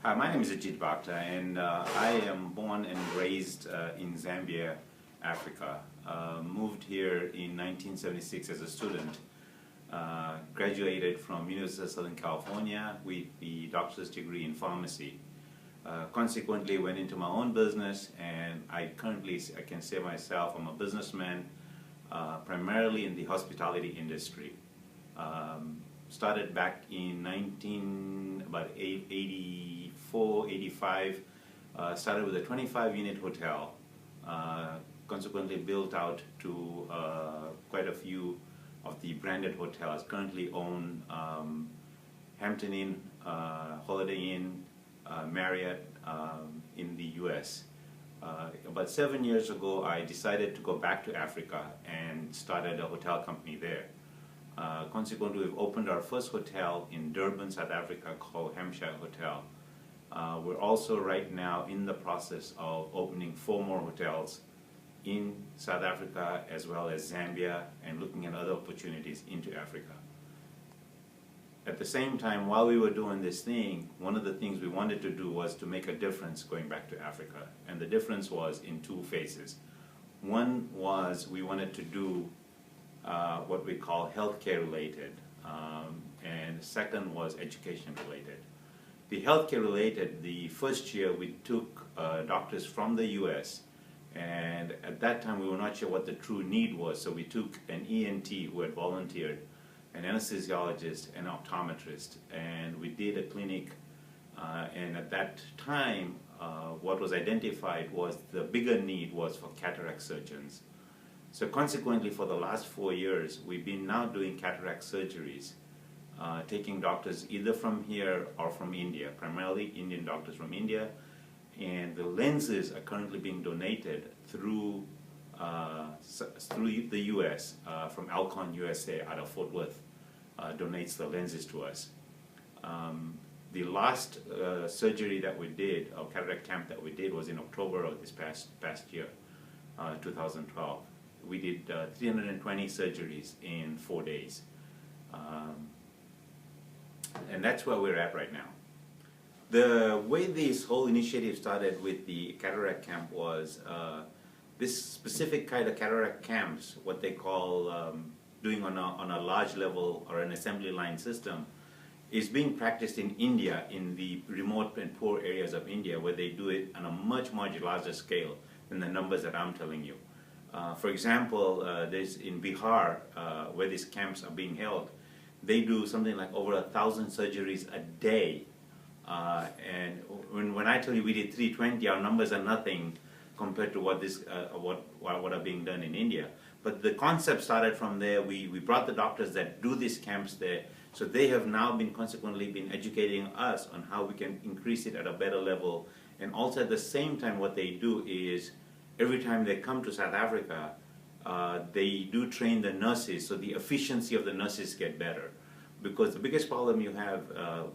Hi, my name is Ajit Bhakta, and I am born and raised in Zambia, Africa. Moved here in 1976 as a student. Graduated from University of Southern California with the doctor's degree in pharmacy. Consequently, went into my own business, and I can say myself, I'm a businessman, primarily in the hospitality industry. Started back in 84, 85, started with a 25-unit hotel, consequently built out to quite a few of the branded hotels. Currently own Hampton Inn, Holiday Inn, Marriott in the US. About 7 years ago, I decided to go back to Africa and started a hotel company there. Consequently, we've opened our first hotel in Durban, South Africa, called Hampshire Hotel. We're also right now in the process of opening 4 more hotels in South Africa as well as Zambia, and looking at other opportunities into Africa. At the same time, while we were doing this thing, one of the things we wanted to do was to make a difference going back to Africa. And the difference was in 2 phases. One was we wanted to do what we call healthcare related, and the second was education related. The healthcare related, the first year we took doctors from the US, and at that time we were not sure what the true need was, so we took an ENT who had volunteered, an anesthesiologist, an optometrist, and we did a clinic, and at that time what was identified was the bigger need was for cataract surgeons. So consequently, for the last 4 years, we've been now doing cataract surgeries, taking doctors either from here or from India, primarily Indian doctors from India, and the lenses are currently being donated through the US, from Alcon USA out of Fort Worth, donates the lenses to us. The last surgery that we did, or cataract camp that we did, was in October of this past year, 2012. We did 320 surgeries in 4 days. And that's where we're at right now. The way this whole initiative started with the cataract camp was this specific kind of cataract camps, what they call doing on a large level or an assembly line system, is being practiced in India, in the remote and poor areas of India, where they do it on a much larger scale than the numbers that I'm telling you. For example, there's in Bihar, where these camps are being held, they do something like over 1,000 surgeries a day. And when I tell you we did 320, our numbers are nothing compared to what are being done in India. But the concept started from there. We brought the doctors that do these camps there, so they have now consequently been educating us on how we can increase it at a better level. And also at the same time, what they do is, every time they come to South Africa, they do train the nurses, so the efficiency of the nurses get better. Because the biggest problem you have,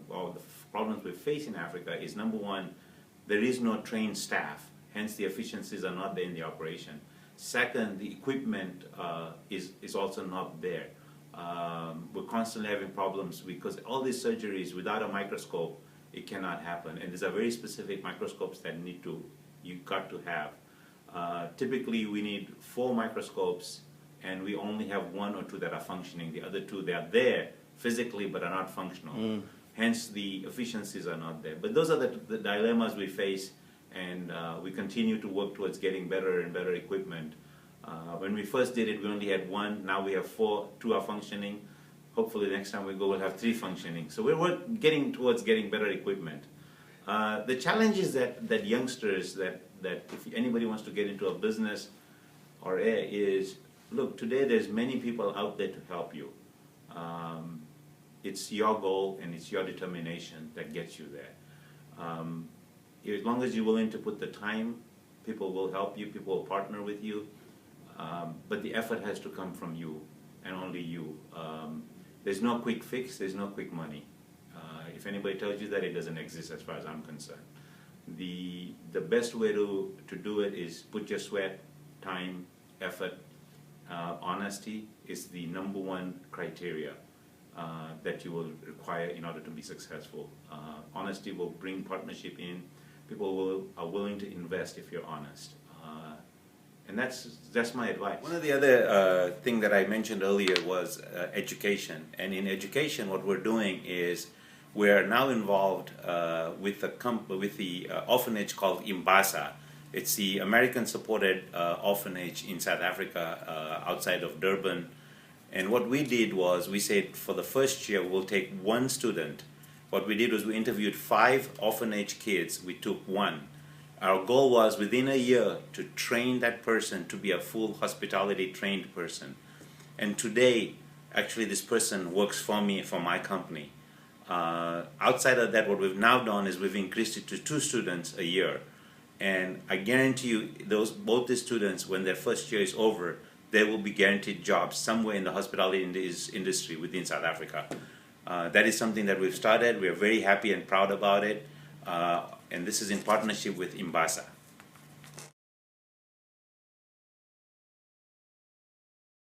or the problems we face in Africa, is number one, there is no trained staff, hence the efficiencies are not there in the operation. Second, the equipment is also not there. We're constantly having problems because all these surgeries, without a microscope, it cannot happen. And these are very specific microscopes that you've got to have. Typically we need 4 microscopes, and we only have 1 or 2 that are functioning. The other 2, they are there physically but are not functional. Hence the efficiencies are not there. But those are the dilemmas we face, and we continue to work towards getting better and better equipment. When we first did it, we only had 1. Now we have 4, 2 are functioning. Hopefully next time we go, we'll have 3 functioning. So we're getting towards getting better equipment. The challenge is that youngsters, that if anybody wants to get into a business or is, look, today there's many people out there to help you. It's your goal and it's your determination that gets you there. As long as you're willing to put the time, people will help you, people will partner with you, but the effort has to come from you and only you. There's no quick fix, there's no quick money. If anybody tells you that, it doesn't exist as far as I'm concerned. The best way to do it is put your sweat, time, effort. Honesty is the #1 criteria that that you will require in order to be successful. Honesty will bring partnership in. People are willing to invest if you're honest. And that's my advice. One of the other thing that I mentioned earlier was education. And in education, what we're doing is we're now involved with the orphanage called Imbasa. It's the American-supported orphanage in South Africa, outside of Durban. And what we did was we said for the first year we'll take one student. What we did was we interviewed 5 orphanage kids. We took one. Our goal was within a year to train that person to be a full hospitality trained person. And today, actually, this person works for me, for my company. Outside of that, what we've now done is we've increased it to 2 students a year. And I guarantee you, both the students, when their first year is over, they will be guaranteed jobs somewhere in the hospitality industry within South Africa. That is something that we've started. We are very happy and proud about it. And this is in partnership with Imbasa.